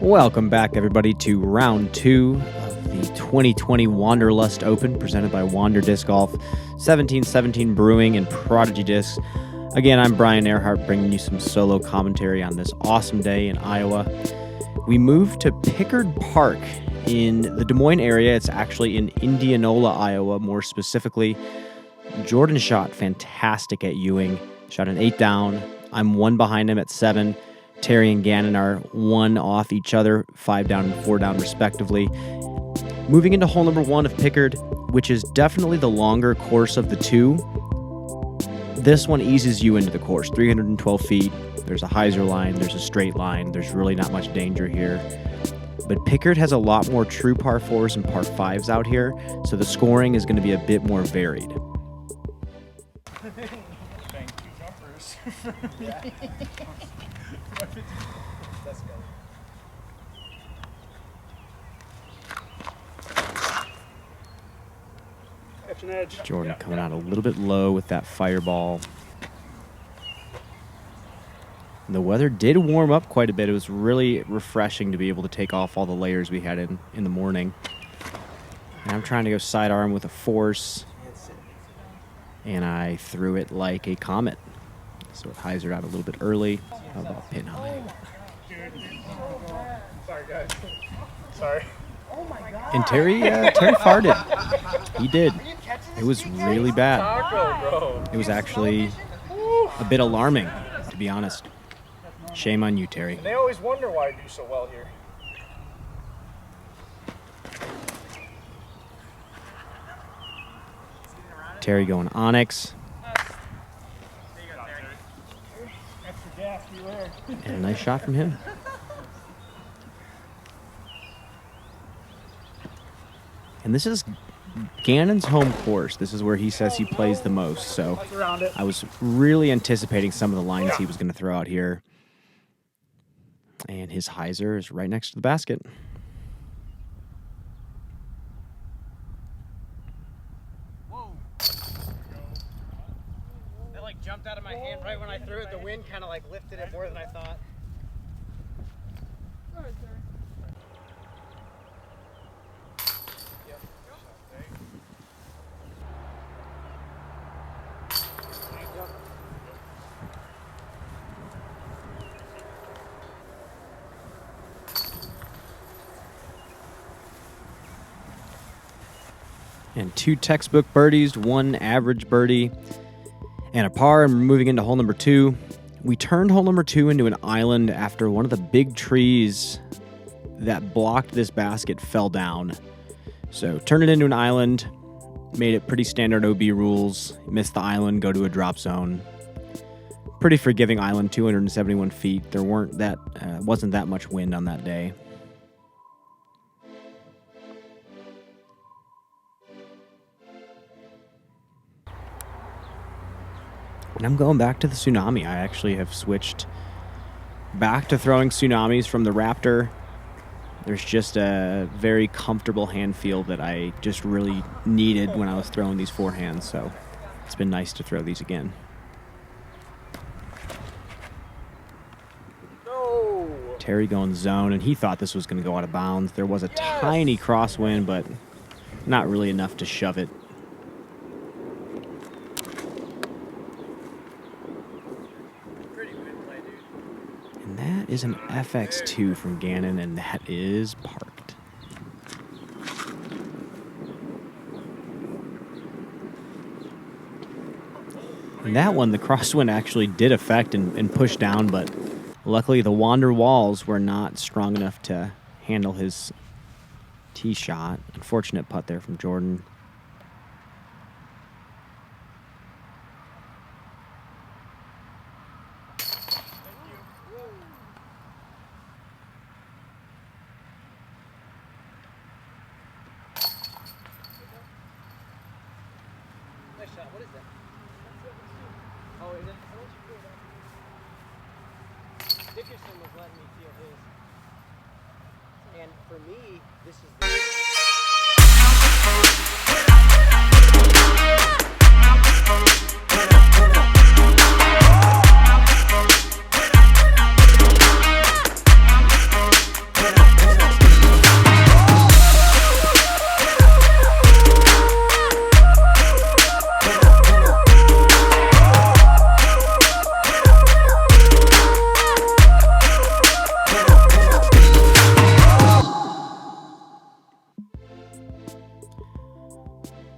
Welcome back, everybody, to round 2 of the 2020 Wanderlust Open, presented by Wander Disc Golf, 1717 Brewing, and Prodigy Discs. Again, I'm Brian Earhart, bringing you some solo commentary on this awesome day in Iowa. We moved to Pickard Park in the Des Moines area. It's actually in Indianola, Iowa, more specifically. Jordan shot fantastic at Ewing, shot an 8 down. I'm 1 behind him at 7. Terry and Gannon are 1 off each other, 5 down and 4 down respectively. Moving into hole number 1 of Pickard, which is definitely the longer course of the two. This one eases you into the course, 312 feet. There's a hyzer line, there's a straight line, there's really not much danger here. But Pickard has a lot more true par 4s and par 5s out here, so the scoring is going to be a bit more varied. Bang 2 jumpers. Yeah. Let's go. Catch an edge. Jordan coming out a little bit low with that fireball. And the weather did warm up quite a bit. It was really refreshing to be able to take off all the layers we had in the morning. And I'm trying to go sidearm with a force. And I threw it like a comet. So it hyzered out a little bit early. How about pin high? Sorry, guys. Sorry. And Terry farted. He did. It was really bad. It was actually a bit alarming, to be honest. Shame on you, Terry. And they always wonder why I do so well here. Terry going Onyx. And a nice shot from him. And this is Gannon's home course. This is where he says he plays the most. So I was really anticipating some of the lines he was going to throw out here. And his hyzer is right next to the basket. Whoa. That like jumped out of my hand right when I threw it. The wind kind of like lifted it more than I thought. Yep. And 2 textbook birdies, 1 average birdie, and a par. And we're moving into hole number 2. We turned hole number 2 into an island after one of the big trees that blocked this basket fell down. So turned it into an island, made it pretty standard OB rules, missed the island, go to a drop zone. Pretty forgiving island, 271 feet. There wasn't that much wind on that day. And I'm going back to the Tsunami. I actually have switched back to throwing Tsunamis from the Raptor. There's just a very comfortable hand feel that I just really needed when I was throwing these forehands. So it's been nice to throw these again. No. Terry going zone, and he thought this was going to go out of bounds. There was a tiny crosswind, but not really enough to shove it. That is an FX2 from Gannon, and that is parked. And that one, the crosswind actually did affect and push down, but luckily the Wander walls were not strong enough to handle his tee shot. Unfortunate putt there from Jordan. What is that? Oh, is it? Dickerson was letting me feel his. And for me, this is the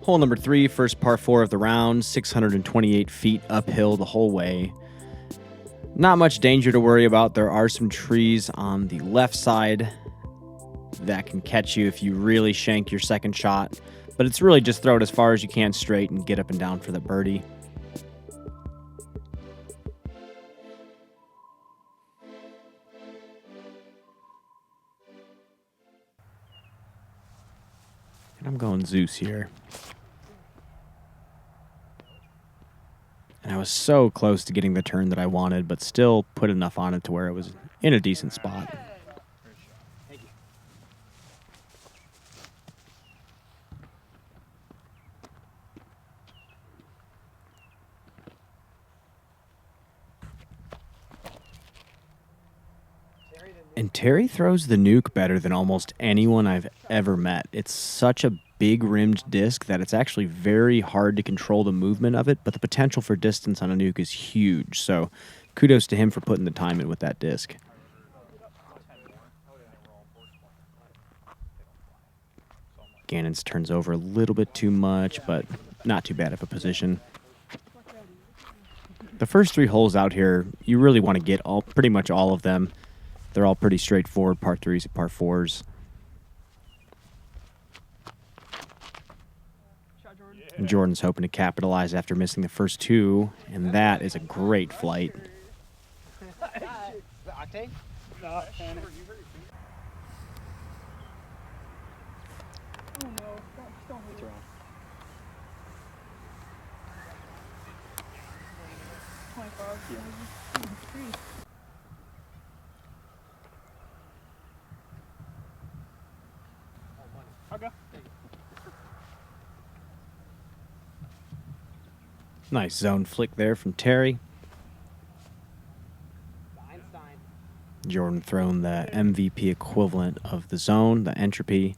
Hole number 3, first par 4 of the round, 628 feet uphill the whole way. Not much danger to worry about. There are some trees on the left side that can catch you if you really shank your second shot, but it's really just throw it as far as you can straight and get up and down for the birdie. And I'm going Zeus here. And I was so close to getting the turn that I wanted, but still put enough on it to where it was in a decent spot. And Terry throws the nuke better than almost anyone I've ever met. It's such a big rimmed disc that it's actually very hard to control the movement of it, but the potential for distance on a nuke is huge. So kudos to him for putting the time in with that disc. Gannon's turns over a little bit too much, but not too bad of a position. The first 3 holes out here, you really want to get pretty much all of them. They're all pretty straightforward, par 3s and par 4s. And Jordan's hoping to capitalize after missing the first 2, and that is a great flight. Octane? No, panic. Oh no, don't hit it. 25. Yeah. I'll go. Nice zone flick there from Terry. Jordan throwing the MVP equivalent of the zone, the entropy,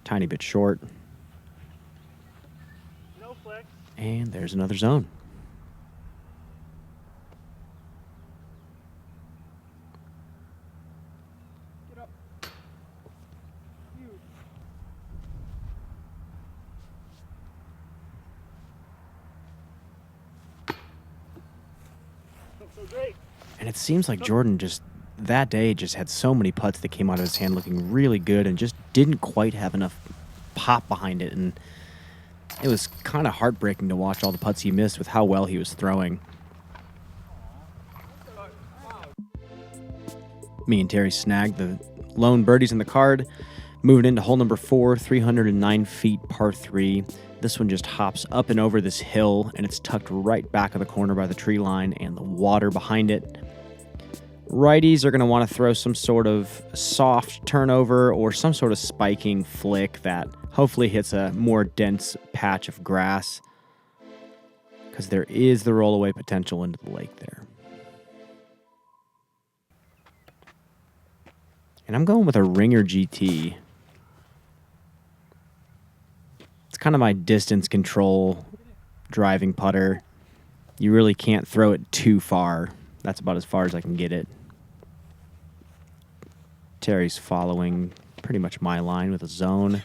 tiny bit short. No flex. And there's another zone. Get up. You. So great. And it seems like Jordan that day just had so many putts that came out of his hand looking really good and just didn't quite have enough pop behind it. And it was kind of heartbreaking to watch all the putts he missed with how well he was throwing. Me and Terry snagged the lone birdies in the card. Moving into hole number 4, 309 feet, par 3. This one just hops up and over this hill, and it's tucked right back of the corner by the tree line and the water behind it. Righties are going to want to throw some sort of soft turnover or some sort of spiking flick that hopefully hits a more dense patch of grass, because there is the rollaway potential into the lake there. And I'm going with a Ringer GT. It's kind of my distance control driving putter. You really can't throw it too far. That's about as far as I can get it. Terry's following pretty much my line with a zone.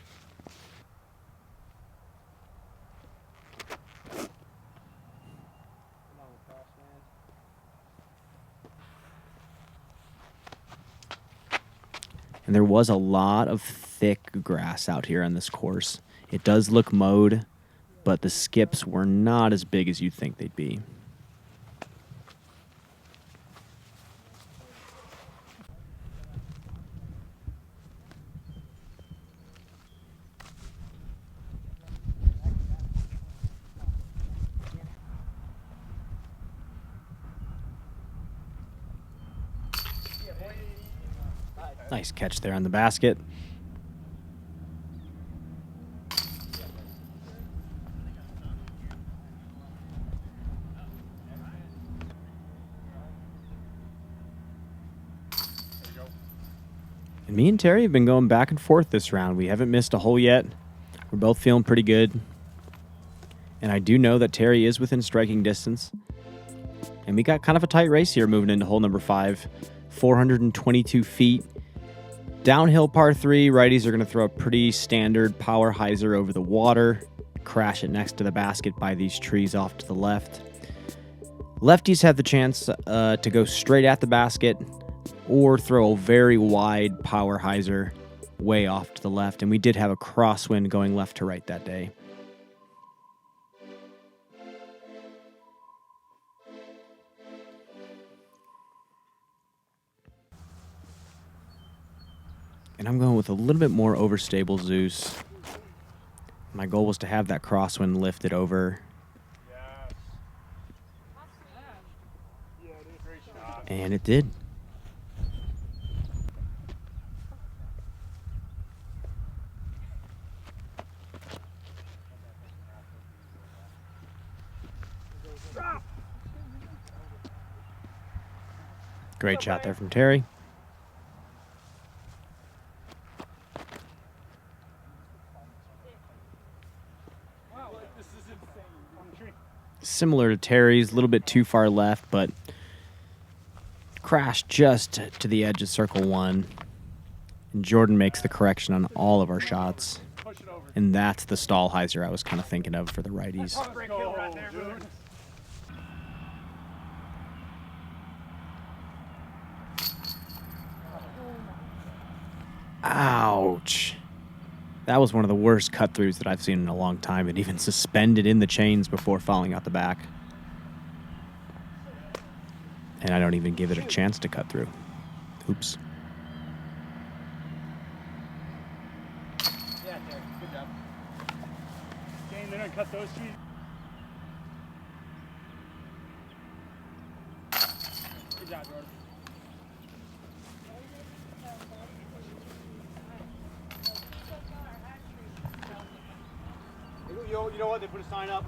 And there was a lot of thick grass out here on this course. It does look mowed, but the skips were not as big as you'd think they'd be. Nice catch there on the basket. And me and Terry have been going back and forth this round. We haven't missed a hole yet. We're both feeling pretty good. And I do know that Terry is within striking distance. And we got kind of a tight race here moving into hole number 5. 422 feet. Downhill par 3, righties are going to throw a pretty standard power hyzer over the water. crash it next to the basket by these trees off to the left. Lefties have the chance to go straight at the basket or throw a very wide power hyzer way off to the left, and we did have a crosswind going left to right that day. And I'm going with a little bit more overstable Zeus. My goal was to have that crosswind lifted over. And it did. Great shot there from Terry. Similar to Terry's, a little bit too far left, but crashed just to the edge of circle one. And Jordan makes the correction on all of our shots. And that's the stall hyzer I was kind of thinking of for the righties. Ouch. That was one of the worst cut-throughs that I've seen in a long time. It even suspended in the chains before falling out the back. And I don't even give it a chance to cut through. Oops. Yeah, Derek, good job. Dang, they're gonna cut those trees. Good job, Jordan. You know what? They put a sign up.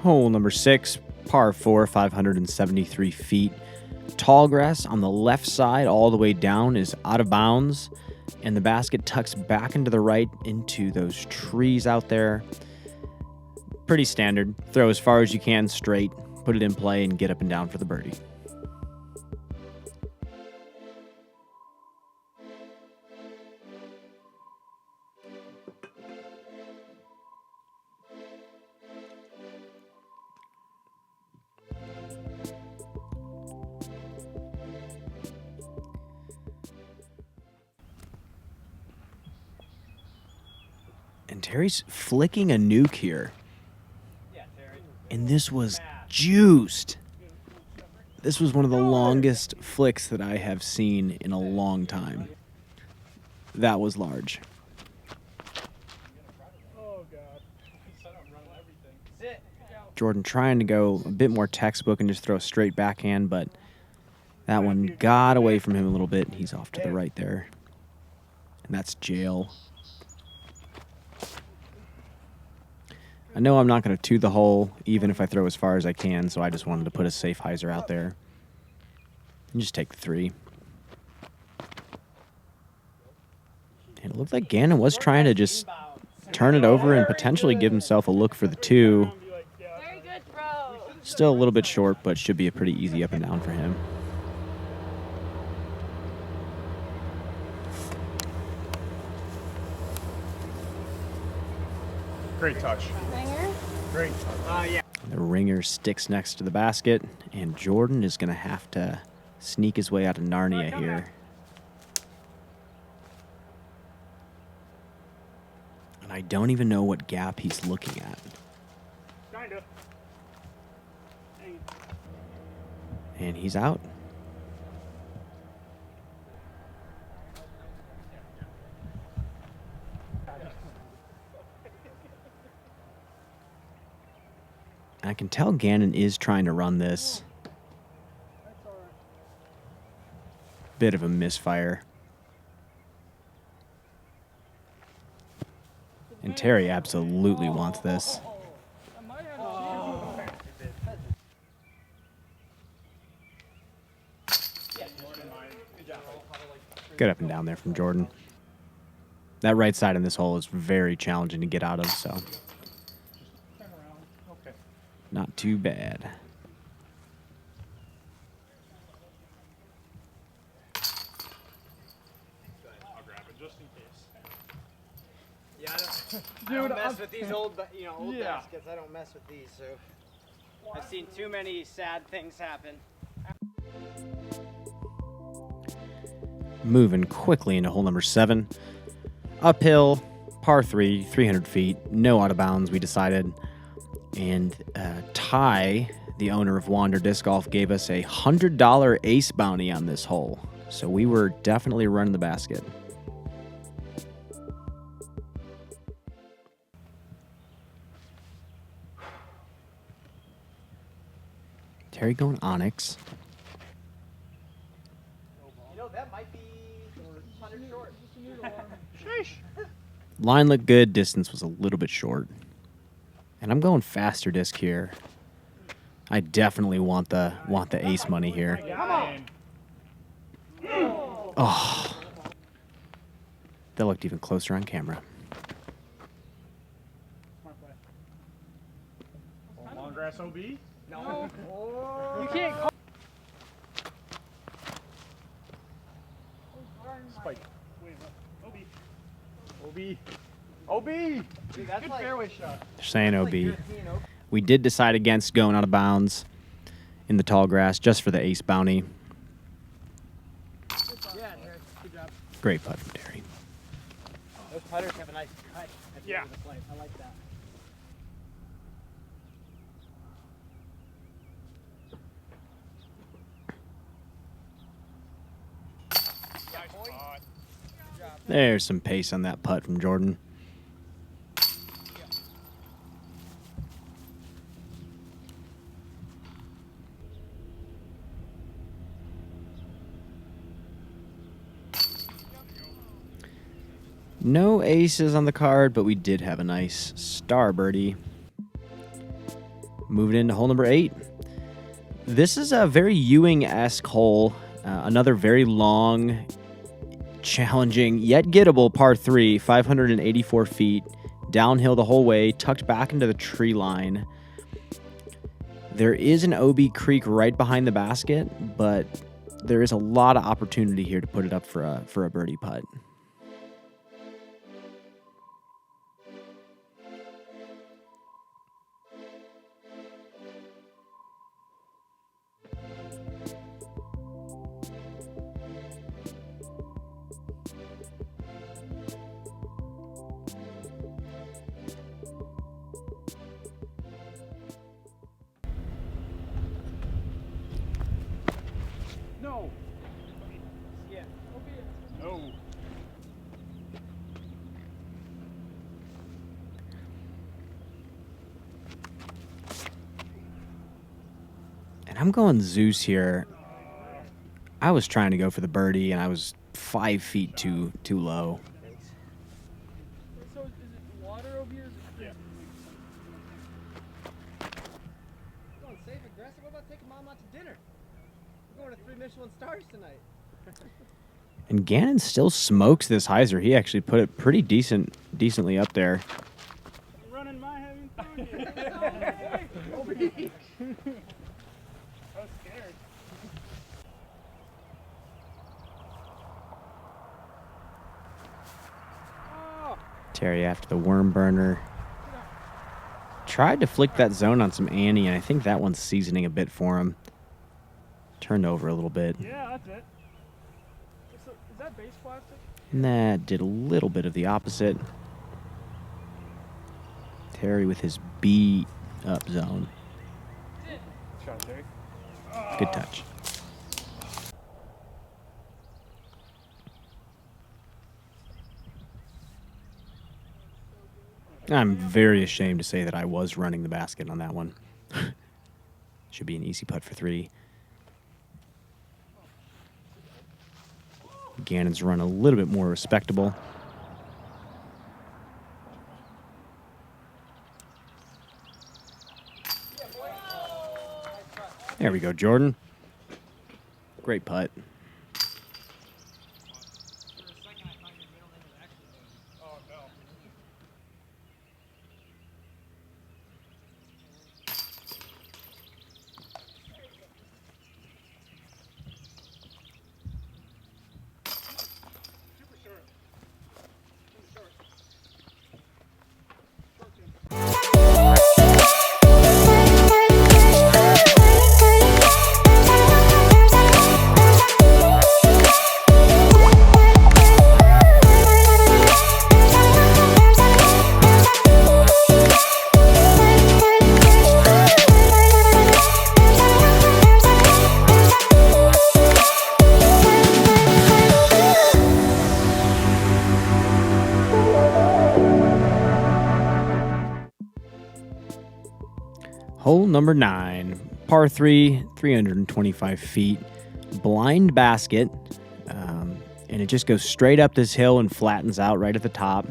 Hole number 6, par 4, 573 feet. Tall grass on the left side all the way down is out of bounds, and the basket tucks back into the right into those trees out there. Pretty standard. Throw as far as you can straight, put it in play, and get up and down for the birdie. And Terry's flicking a nuke here. And this was juiced. This was one of the longest flicks that I have seen in a long time. That was large. Jordan trying to go a bit more textbook and just throw a straight backhand, but that one got away from him a little bit. He's off to the right there. And that's jail. I know I'm not going to 2 the hole, even if I throw as far as I can, so I just wanted to put a safe hyzer out there. And just take the 3. And it looked like Gannon was trying to just turn it over and potentially give himself a look for the 2. Very good throw. Still a little bit short, but should be a pretty easy up and down for him. Great touch. Ringer? Great touch. Yeah. The ringer sticks next to the basket, and Jordan is going to have to sneak his way out of Narnia here. And I don't even know what gap he's looking at. Kinda. And he's out. I can tell Gannon is trying to run this. Bit of a misfire. And Terry absolutely wants this. Good up and down there from Jordan. That right side in this hole is very challenging to get out of, so not too bad. I'll grab it just in case. Yeah, I don't mess with these old baskets. I don't mess with these, so I've seen too many sad things happen. Moving quickly into hole number 7. Uphill, par 3, 300 feet, no out of bounds, we decided. And Ty, the owner of Wander Disc Golf, gave us a $100 ace bounty on this hole. So we were definitely running the basket. Terry going Onyx. You know, that might be 100 short. Sheesh. Line looked good, distance was a little bit short. And I'm going faster disc here. I definitely want the ace money here. Come on. Oh. That looked even closer on camera. Smart play. Long grass OB? No. You can't call. Spike. Wait, what? OB. OB. Dude, that's Good like, fairway shot. They're saying like OB. European Open. We did decide against going out of bounds in the tall grass just for the ace bounty. Yeah, Terry, good job. Great putt from Terry. Those putters have a nice cut at the Yeah. end of the play. I like that. There's some pace on that putt from Jordan. No aces on the card, but we did have a nice star birdie. Moving into hole number 8. This is a very Ewing-esque hole. Another very long, challenging, yet gettable par 3, 584 feet, downhill the whole way, tucked back into the tree line. There is an OB creek right behind the basket, but there is a lot of opportunity here to put it up for a birdie putt. No. Yeah. No. And I'm going Zeus here. I was trying to go for the birdie, and I was 5 feet too low. So is it water over here? Yeah. Going safe, aggressive. What about taking mom out to dinner? We're going to 3 Michelin stars tonight. And Gannon still smokes this hyzer. He actually put it pretty decently up there. Running my having fun here. OB. I was scared. Oh. Terry after the worm burner. Tried to flick that zone on some Annie, and I think that one's seasoning a bit for him. Turned over a little bit. Yeah, that's it. Is that base plastic? And that did a little bit of the opposite. Terry with his beat up zone. Shot, Terry. Good touch. I'm very ashamed to say that I was running the basket on that one. Should be an easy putt for 3. Gannon's run a little bit more respectable. There we go, Jordan. Great putt. Hole number 9, par 3, 325 feet, blind basket, and it just goes straight up this hill and flattens out right at the top.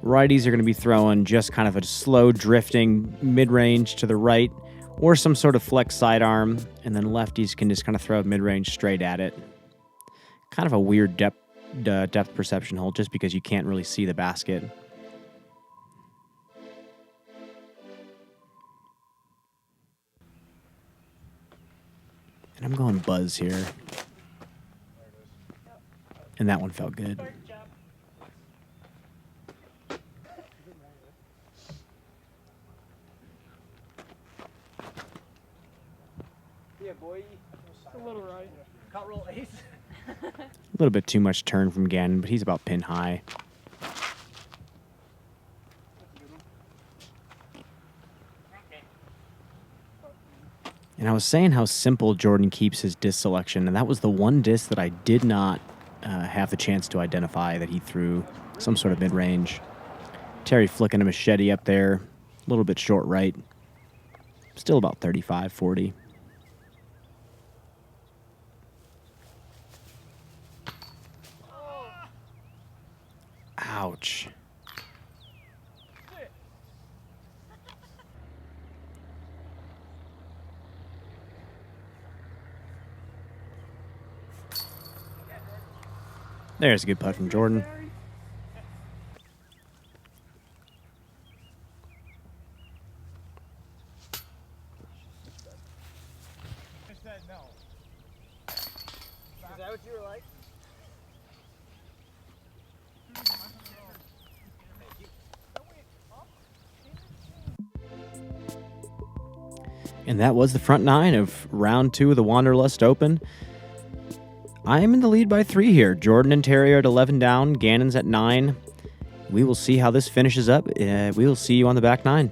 Righties are going to be throwing just kind of a slow drifting mid-range to the right or some sort of flex sidearm, and then lefties can just kind of throw mid-range straight at it. Kind of a weird depth perception hole just because you can't really see the basket. And I'm going buzz here. And that one felt good. Yeah, boy. A little right. Cut roll ace. A little bit too much turn from Gannon, but he's about pin high. And I was saying how simple Jordan keeps his disc selection, and that was the one disc that I did not have the chance to identify that he threw some sort of mid-range. Terry flicking a machete up there, a little bit short right. Still about 35, 40. Ouch. There's a good putt from Jordan. I said no. Is that what you were like? And that was the front 9 of round 2 of the Wanderlust Open. I am in the lead by 3 here. Jordan and Terry are at 11 down. Gannon's at 9. We will see how this finishes up. We will see you on the back 9.